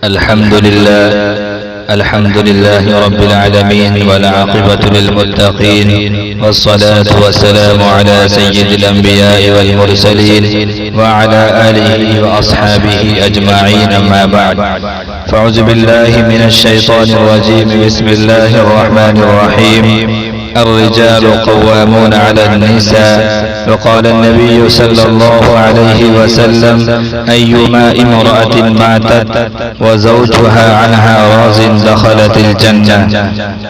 الحمد لله رب العالمين والعاقبة للمتقين والصلاة والسلام على سيد الأنبياء والمرسلين وعلى آله وأصحابه أجمعين أما بعد فأعوذ بالله من الشيطان الرجيم بسم الله الرحمن الرحيم الرجال قوامون على النساء وقال النبي صلى الله عليه وسلم أيما امرأة ماتت وزوجها عنها راض دخلت الجنة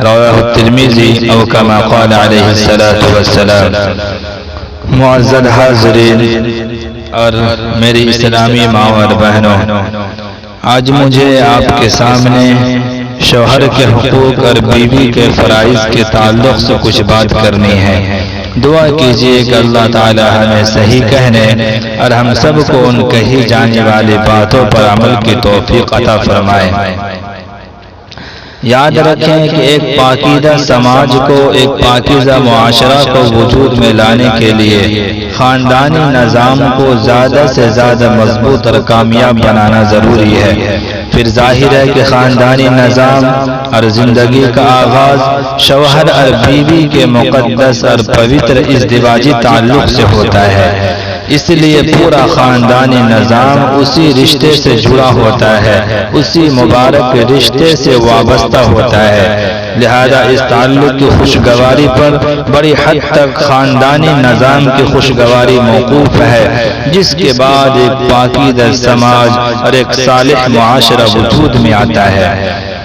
رواه الترمذي أو كما قال عليه الصلاة والسلام۔ معزز حاضرین اور میری اسلامی ماں اور بہنوں، آج مجھے آپ کے سامنے شوہر کے حقوق اور بیوی کے فرائض کے تعلق سے کچھ بات کرنی ہے۔ دعا کیجئے کہ اللہ تعالی ہمیں صحیح کہنے اور ہم سب کو ان کہی جانے والی باتوں پر عمل کی توفیق عطا فرمائے۔ یاد رکھیں کہ ایک پاکیزہ سماج کو، ایک پاکیزہ معاشرہ کو وجود میں لانے کے لیے خاندانی نظام کو زیادہ سے زیادہ مضبوط اور کامیاب بنانا ضروری ہے۔ پھر ظاہر ہے کہ خاندانی نظام اور زندگی کا آغاز شوہر اور بیوی کے مقدس اور پوتر ازدواجی تعلق سے ہوتا ہے، اس لیے پورا خاندانی نظام اسی رشتے سے جڑا ہوتا ہے، اسی مبارک رشتے سے وابستہ ہوتا ہے۔ لہذا اس تعلق کی خوشگواری پر بڑی حد تک خاندانی نظام کی خوشگواری موقوف ہے، جس کے بعد ایک پاکیزہ سماج اور ایک صالح معاشرہ وجود میں آتا ہے۔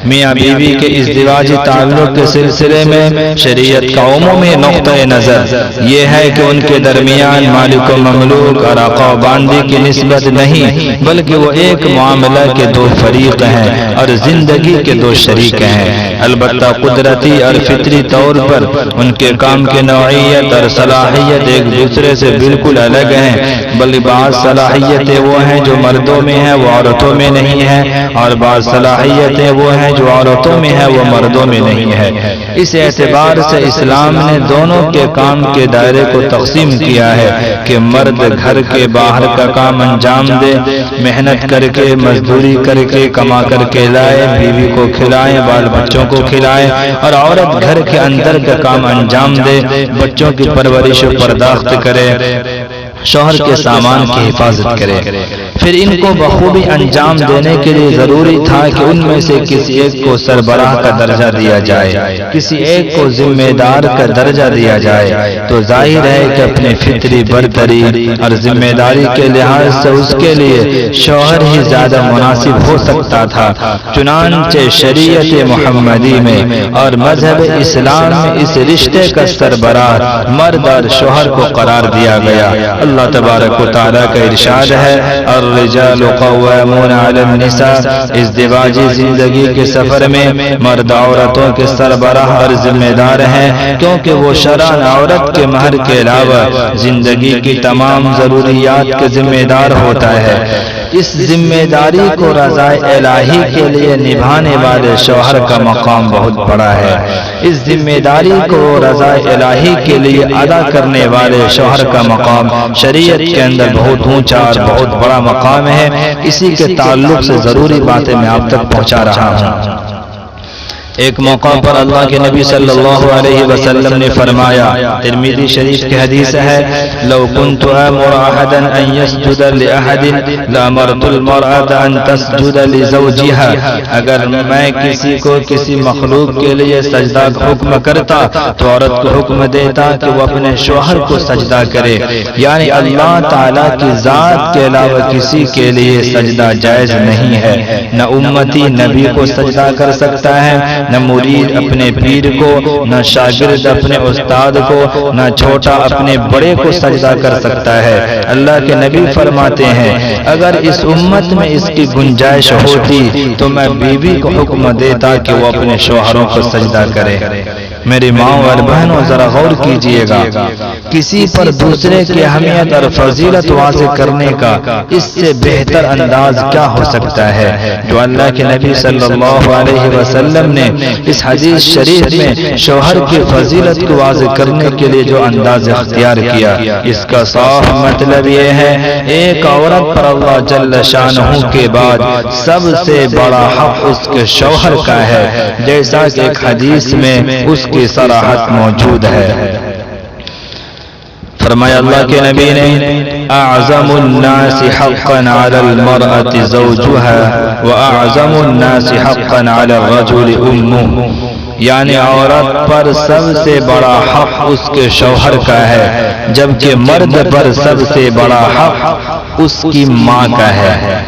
میاں بیوی کے ازدواجی تعلق کے سلسلے میں شریعت کا عمومی نقطہ نظر یہ ہے کہ ان کے درمیان مالک و مملوک اور آقا و باندی کی نسبت نہیں، بلکہ وہ ایک معاملہ کے دو فریق ہیں اور زندگی کے دو شریک ہیں۔ البتہ قدرتی اور فطری طور پر ان کے کام کی نوعیت اور صلاحیت ایک دوسرے سے بالکل الگ ہیں، بلکہ بعض صلاحیتیں وہ ہیں جو مردوں میں ہیں وہ عورتوں میں نہیں ہیں، اور بعض صلاحیتیں وہ ہیں جو عورتوں میں ہے وہ مردوں میں نہیں ہے۔ اس اعتبار سے اسلام نے دونوں کے کام کے دائرے کو تقسیم کیا ہے کہ مرد گھر کے باہر کا کام انجام دے، محنت کر کے مزدوری کر کے کما کر کے لائے، بیوی کو کھلائے، بال بچوں کو کھلائے، اور عورت گھر کے اندر کا کام انجام دے، بچوں کی پرورش و پرداخت کرے، شوہر کے سامان کی حفاظت کرے۔ پھر ان کو بخوبی انجام دینے کے لیے ضروری تھا کہ ان میں سے کسی ایک کو سربراہ کا درجہ دیا جائے، کسی ایک کو ذمہ دار کا درجہ دیا جائے۔ تو ظاہر ہے کہ اپنے فطری برتری اور ذمہ داری کے لحاظ سے اس کے لیے شوہر ہی زیادہ مناسب ہو سکتا تھا۔ چنانچہ شریعت محمدی میں اور مذہب اسلام میں اس رشتے کا سربراہ مرد اور شوہر کو قرار دیا گیا۔ اللہ تبارک و تعالیٰ کا ارشاد ہے الرجال قوامون علی النساء، ازدواجی زندگی کے سفر میں مرد عورتوں کے سربراہ اور ذمہ دار ہیں، کیونکہ وہ شرعاً عورت کے مہر کے علاوہ زندگی کی تمام ضروریات کے ذمہ دار ہوتا ہے۔ اس ذمہ داری کو رضا الہی کے لیے نبھانے والے شوہر کا مقام بہت بڑا ہے۔ اس ذمہ داری کو رضا الہی کے لیے ادا کرنے والے شوہر کا مقام شریعت کے اندر بہت اونچا اور بہت بڑا مقام ہے۔ اسی کے تعلق سے ضروری باتیں میں آپ تک پہنچا رہا ہوں۔ ایک موقع پر اللہ کے نبی صلی اللہ علیہ وسلم نے فرمایا، ترمذی شریف کی حدیث ہے، لو كنت آمر احدا ان يسجد لاحد لامرت المرأة ان تسجد لزوجها، اگر میں کسی کو کسی مخلوق کے لیے سجدہ حکم کرتا تو عورت کو حکم دیتا کہ وہ اپنے شوہر کو سجدہ کرے، یعنی اللہ تعالیٰ کی ذات کے علاوہ کسی کے لیے سجدہ جائز نہیں ہے۔ نہ امتی نبی کو سجدہ کر سکتا ہے، نہ مرید اپنے پیر کو، نہ شاگرد اپنے استاد کو، نہ چھوٹا اپنے بڑے کو سجدہ کر سکتا ہے۔ اللہ کے نبی فرماتے ہیں اگر اس امت میں اس کی گنجائش ہوتی تو میں بیوی کو حکم دیتا کہ وہ اپنے شوہروں کو سجدہ کرے۔ میری ماں اور بہنوں ذرا غور کیجئے گا، کسی پر دوسرے کی اہمیت اور فضیلت واضح کرنے کا اس سے بہتر انداز کیا ہو سکتا ہے جو اللہ کے نبی صلی اللہ علیہ وسلم نے اس حدیث شریف میں شوہر کی فضیلت کو واضح کرنے کے لیے جو انداز اختیار کیا۔ اس کا صاف مطلب یہ ہے ایک عورت پر اللہ جل شانہ کے بعد سب سے بڑا حق اس کے شوہر کا ہے، جیسا کہ ایک حدیث میں اس کی صراحت موجود ہے۔ فرمایا اللہ کے نبی نے اعظم الناس حقا علی المرأة زوجها واعظم الناس حقا علی الرجل امه، یعنی عورت پر سب سے بڑا حق اس کے شوہر کا ہے، جبکہ مرد پر سب سے بڑا حق اس کی ماں کا ہے۔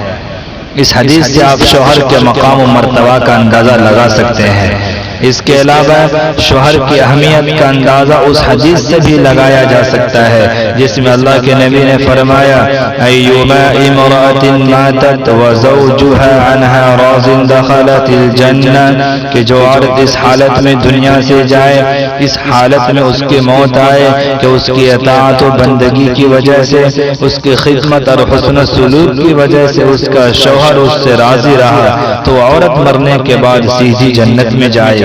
اس حدیث سے آپ شوہر کے مقام و مرتبہ کا اندازہ لگا سکتے ہیں۔ اس کے علاوہ شوہر کی اہمیت کا اندازہ اس حدیث سے بھی لگایا جا سکتا ہے جس میں اللہ کے نبی نے فرمایا ایما امرأة ماتت وزوجها عنها راض دخلت الجنہ، کہ جو عورت اس حالت میں دنیا سے جائے، اس حالت میں اس کی موت آئے کہ اس کی اطاعت و بندگی کی وجہ سے، اس کی خدمت اور حسن سلوک کی وجہ سے اس کا شوہر اس سے راضی رہا، تو عورت مرنے کے بعد سیدھی جنت میں جائے گی۔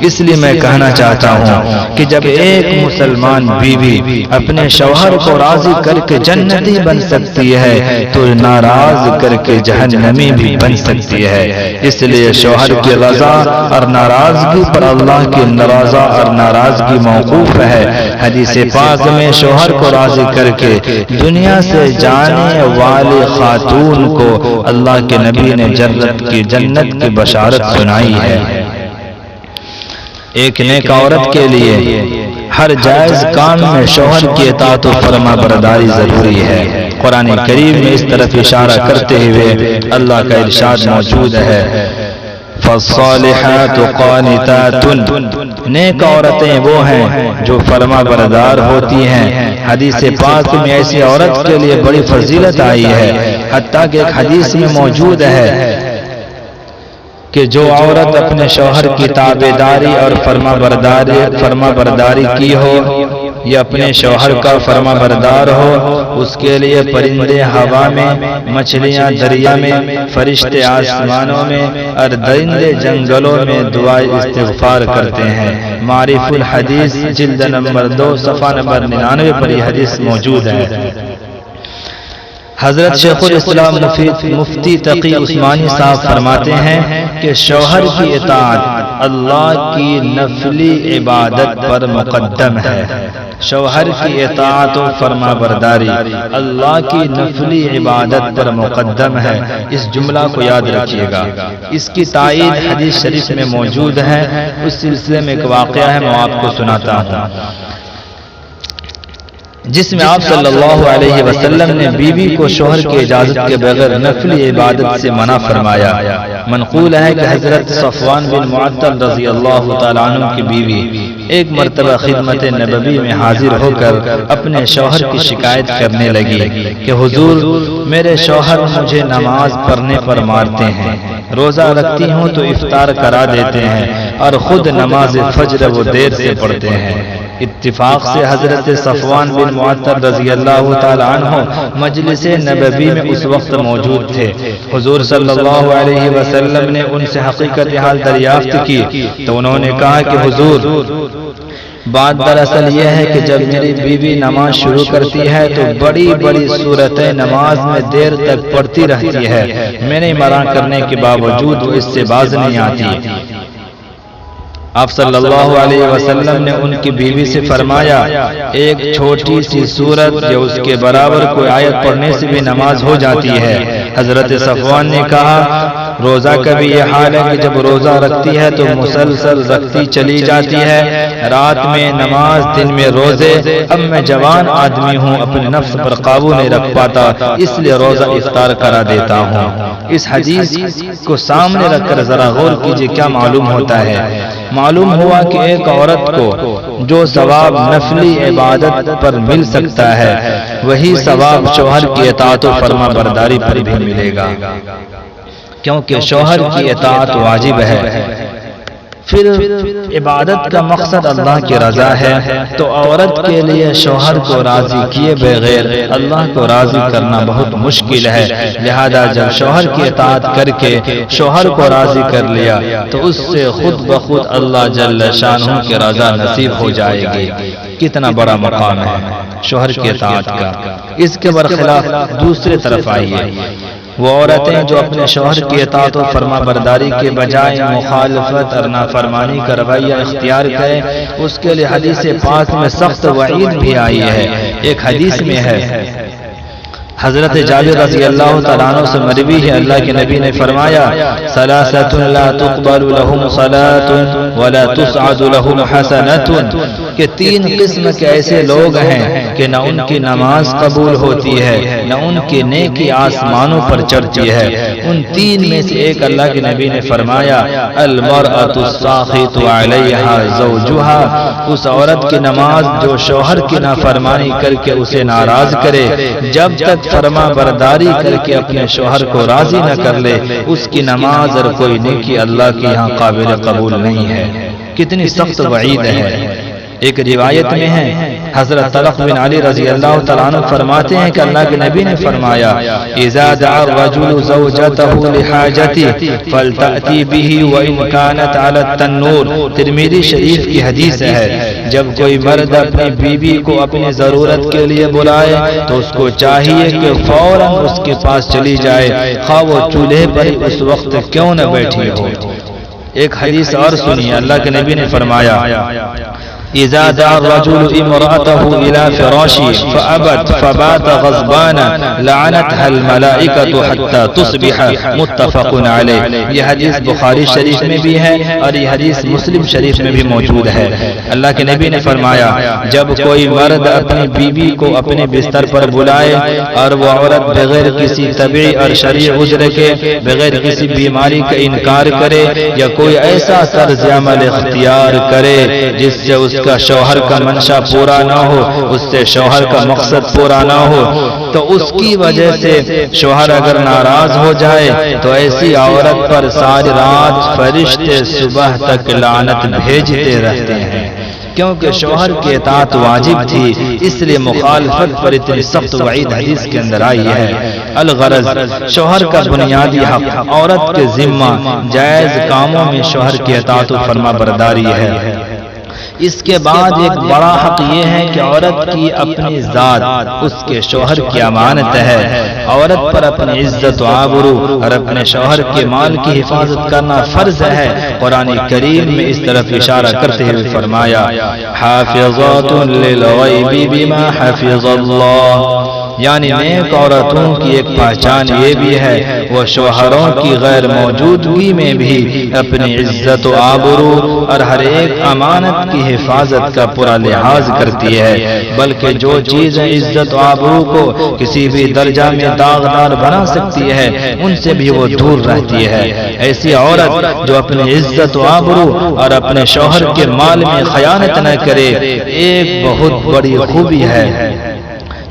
اس لیے میں کہنا چاہتا ہوں کہ جب ایک مسلمان بیوی اپنے شوہر کو راضی کر کے جنتی بن سکتی ہے تو ناراض کر کے جہنمی بھی بن سکتی ہے۔ اس لیے شوہر کی رضا اور ناراضگی پر اللہ کی رضا اور ناراضگی موقوف ہے۔ حدیث پاک میں شوہر کو راضی کر کے دنیا سے جانے والی خاتون کو اللہ کے نبی نے جنت کی بشارت سنائی ہے۔ ایک نیک عورت کے لیے ہر جائز کام میں شوہر کی اطاعت و فرما برداری ضروری ہے۔ قرآن کریم میں اس طرف اشارہ کرتے ہوئے اللہ کا ارشاد موجود ہے فالصالحات قانتات، نیک عورتیں وہ ہیں جو فرما بردار ہوتی ہیں۔ حدیث پاک میں ایسی عورت کے لیے بڑی فضیلت آئی ہے، حتیٰ کہ ایک حدیث میں موجود ہے کہ جو عورت اپنے شوہر کی تابعداری اور فرما برداری کی ہو یا اپنے شوہر کا فرما بردار ہو، اس کے لیے پرندے ہوا میں، مچھلیاں دریا میں، فرشتے آسمانوں میں اور درندے جنگلوں میں دعائے استغفار کرتے ہیں۔ معارف الحدیث جلد نمبر 2 صفحہ نمبر 99 پر یہ حدیث موجود ہے۔ حضرت شیخ الاسلام مفتی تقی عثمانی صاحب فرماتے ہیں کہ شوہر کی اطاعت اللہ کی نفلی عبادت پر مقدم ہے۔ شوہر کی اطاعت و فرما برداری اللہ کی نفلی عبادت پر مقدم ہے۔ اس جملہ کو یاد رکھیے گا۔ اس کی تائید حدیث شریف میں موجود ہے۔ اس سلسلے میں ایک واقعہ ہے، میں آپ کو سناتا ہوں، جس میں آپ صلی اللہ علیہ وسلم نے بیوی کو شوہر کی اجازت کے بغیر نفلی عبادت سے منع فرمایا۔ منقول ہے کہ حضرت صفوان بن معطل رضی اللہ تعالیٰ عنہ کی بیوی ایک مرتبہ خدمت نبوی میں حاضر ہو کر اپنے شوہر کی شکایت کرنے لگی کہ حضور، میرے شوہر مجھے نماز پڑھنے پر مارتے ہیں، روزہ رکھتی ہوں تو افطار کرا دیتے ہیں اور خود نماز فجر وہ دیر سے پڑھتے ہیں۔ اتفاق سے حضرت صفوان بن معطل رضی اللہ تعالی عنہ مجلس نبوی میں اس وقت موجود تھے۔ حضور صلی اللہ علیہ وسلم نے ان سے حقیقت حال دریافت کی تو انہوں نے کہا کہ حضور، بات دراصل یہ ہے کہ جب میری بیوی نماز شروع کرتی ہے تو بڑی بڑی صورتیں نماز میں دیر تک پڑھتی رہتی ہے، میرے منع کرنے کے باوجود وہ اس سے باز نہیں آتی۔ آپ صلی اللہ علیہ وسلم نے ان کی بیوی سے فرمایا، ایک چھوٹی سی سورت جو اس کے برابر کوئی آیت پڑھنے سے بھی نماز ہو جاتی ہے۔ حضرت صفوان نے کہا، روزہ کا بھی یہ حال ہے کہ جب روزہ رکھتی ہے تو مسلسل رکھتی چلی جاتی ہے، رات میں نماز، دن میں روزے۔ اب میں جوان آدمی ہوں، اپنے نفس پر قابو نہیں رکھ پاتا، اس لیے روزہ افطار کرا دیتا ہوں۔ اس حدیث کو سامنے رکھ کر ذرا غور کیجئے، کیا معلوم ہوتا ہے؟ معلوم ہوا کہ ایک عورت کو جو ثواب نفلی عبادت پر مل سکتا ہے، وہی ثواب شوہر کی اطاعت و فرما برداری پر بھی ملے گا، کیونکہ شوہر کی اطاعت واجب ہے، پھر عبادت کا مقصد اللہ کی رضا ہے، تو عورت کے لیے شوہر کو راضی کیے بغیر اللہ کو راضی کرنا بہت مشکل ہے۔ لہذا جب شوہر کی اطاعت کر کے شوہر کو راضی کر لیا تو اس سے خود بخود اللہ جل شانہ کی رضا نصیب ہو جائے گی۔ کتنا بڑا مقام ہے شوہر کی اطاعت کا۔ اس کے برخلاف دوسرے طرف آئیے، وہ عورتیں جو اپنے شوہر کی اطاعت و فرما برداری کے بجائے مخالفت اور نافرمانی کا رویہ اختیار کریں، اس کے لیے حدیث پاک میں سخت وعید بھی آئی ہے۔ ایک حدیث میں ہے، حضرت جابر رضی اللہ تعالیٰ عنہ سے مروی ہے، اللہ کے نبی نے فرمایا ثلاثۃ لا تقبل لهم صلاۃ ولا تسعد لهم حسنۃ، کہ تین قسم کے ایسے لوگ ہیں کہ نہ ان کی نماز قبول ہوتی ہے نہ ان کی نیکی آسمانوں پر چڑھتی ہے۔ ان تین میں سے ایک اللہ کے نبی نے فرمایا المرأۃ الساخط علیہا زوجہا، اس عورت کی نماز جو شوہر کی نافرمانی کر کے اسے ناراض کرے، جب تک فرما برداری کر کے اپنے شوہر کو راضی نہ کر لے، اس کی نماز اور کوئی نیکی اللہ کے یہاں قابل قبول نہیں ہے۔ کتنی سخت وعید ہے۔ ایک روایت میں ہے، حضرت طلق بن علی رضی اللہ تعالیٰ عنہ فرماتے ہیں کہ اللہ کے نبی نے فرمایا اذا دعا الرجل زوجته لحاجته فلتأتی به وان كانت على التنور، ترمذی شریف کی حدیث ہے، جب کوئی مرد اپنی بیوی کو اپنی ضرورت کے لیے بلائے تو اس کو چاہیے کہ فوراً اس کے پاس چلی جائے، خواہ وہ چولہے پر اس وقت کیوں نہ بیٹھی ہو۔ ایک حدیث اور سنیے، اللہ کے نبی نے فرمایا اذا دعا الرجل امرأته الى فراشی فابت فبات غضبانا لعنتها الملائکۃ حتى تصبح، متفق علیہ۔ یہ حدیث بخاری شریف میں بھی ہے اور یہ حدیث مسلم شریف میں بھی موجود ہے۔ اللہ کے نبی نے فرمایا جب کوئی مرد اپنی بیوی کو اپنے بستر پر بلائے اور وہ عورت بغیر کسی طبعی اور شرعی عذر کے، بغیر کسی بیماری کا انکار کرے یا کوئی ایسا طرز عمل اختیار کرے جس سے اس کا شوہر کا منشا پورا نہ ہو، اس سے شوہر کا مقصد پورا نہ ہو، تو اس کی وجہ سے شوہر اگر ناراض ہو جائے تو ایسی عورت پر ساری رات فرشتے صبح تک لعنت بھیجتے رہتے ہیں، کیونکہ شوہر کی اطاعت واجب تھی، اس لیے مخالفت پر اتنی سخت وعید حدیث کے اندر آئی ہے۔ الغرض شوہر کا بنیادی حق عورت کے ذمہ جائز کاموں میں شوہر کی اطاعت و فرما برداری ہے۔ اس کے بعد ایک بڑا حق یہ ہے کہ عورت کی اپنی ذات اس کے شوہر کی امانت ہے۔ عورت پر اپنی عزت و آبرو اور اپنے شوہر کے مال کی حفاظت کرنا فرض ہے۔ قرآن کریم میں اس طرف اشارہ کرتے ہوئے فرمایا حافظات للغیب بما حفظ اللہ، یعنی نیک عورتوں کی ایک پہچان یہ بھی ہے وہ شوہروں کی غیر موجودگی میں بھی اپنی عزت و آبرو اور ہر ایک امانت کی حفاظت کا پورا لحاظ کرتی ہے، بلکہ جو چیزیں عزت و آبرو کو کسی بھی درجہ میں داغدار بنا سکتی ہے ان سے بھی وہ دور رہتی ہے۔ ایسی عورت جو اپنی عزت و آبرو اور اپنے شوہر کے مال میں خیانت نہ کرے ایک بہت بڑی خوبی ہے۔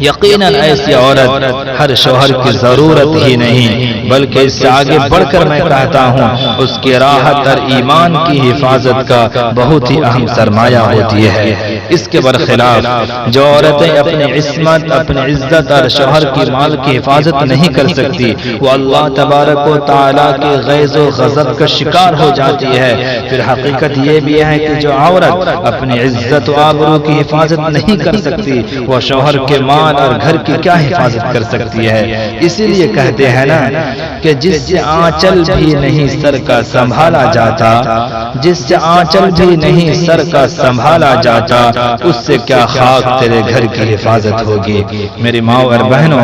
یقیناً ایسی عورت ہر شوہر کی ضرورت ہی نہیں بلکہ اس سے آگے بڑھ کر میں کہتا ہوں اس کی راحت اور ایمان کی حفاظت کا بہت ہی اہم سرمایہ ہوتی ہے۔ اس کے برخلاف جو عورتیں اپنی عصمت، اپنی عزت اور شوہر کی مال کی حفاظت نہیں کر سکتی وہ اللہ تبارک و تعالیٰ کے غیظ و غضب کا شکار ہو جاتی ہے۔ پھر حقیقت یہ بھی ہے کہ جو عورت اپنی عزت و آبرو کی حفاظت نہیں کر سکتی وہ شوہر کے مال اور گھر کی کیا حفاظت کر سکتی ہے۔ اسی لیے کہتے ہیں نا کہ جس سے آنچل بھی نہیں سر کا سنبھالا جاتا، جس سے آنچل بھی نہیں سر کا سنبھالا جاتا اس سے کیا خاک تیرے گھر کی حفاظت ہوگی۔ میری ماں اور بہنوں،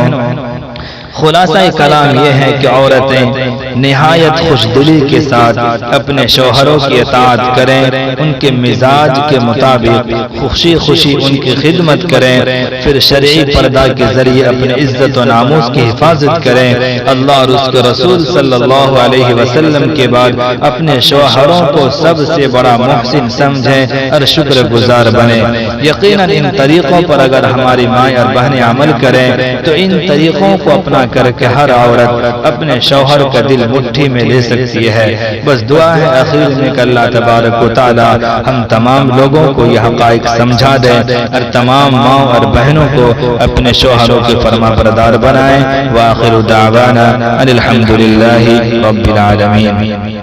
خلاصہ کلام یہ ہے کہ عورتیں نہایت خوش دلی کے ساتھ اپنے شوہروں کی اطاعت کریں، ان کے مزاج کے مطابق خوشی خوشی ان کی خدمت کریں، پھر شرعی پردہ کے ذریعے اپنے عزت و ناموس کی حفاظت کریں، اللہ اور اس کے رسول صلی اللہ علیہ وسلم کے بعد اپنے شوہروں کو سب سے بڑا محسن سمجھیں اور شکر گزار بنیں۔ یقیناً ان طریقوں پر اگر ہماری مائیں اور بہنیں عمل کریں تو ان طریقوں کو اپنا نہ کر کے ہر عورت اپنے شوہر کا دل مٹھی میں لے سکتی ہے۔ بس دعا ہے آخر میں کہ اللہ تبارک و تعالی ہم تمام لوگوں کو یہ حقائق سمجھا دے اور تمام ماں اور بہنوں کو اپنے شوہروں کے فرما بردار بنائیں۔ وآخر دعوانا ان الحمد للہ رب العالمین۔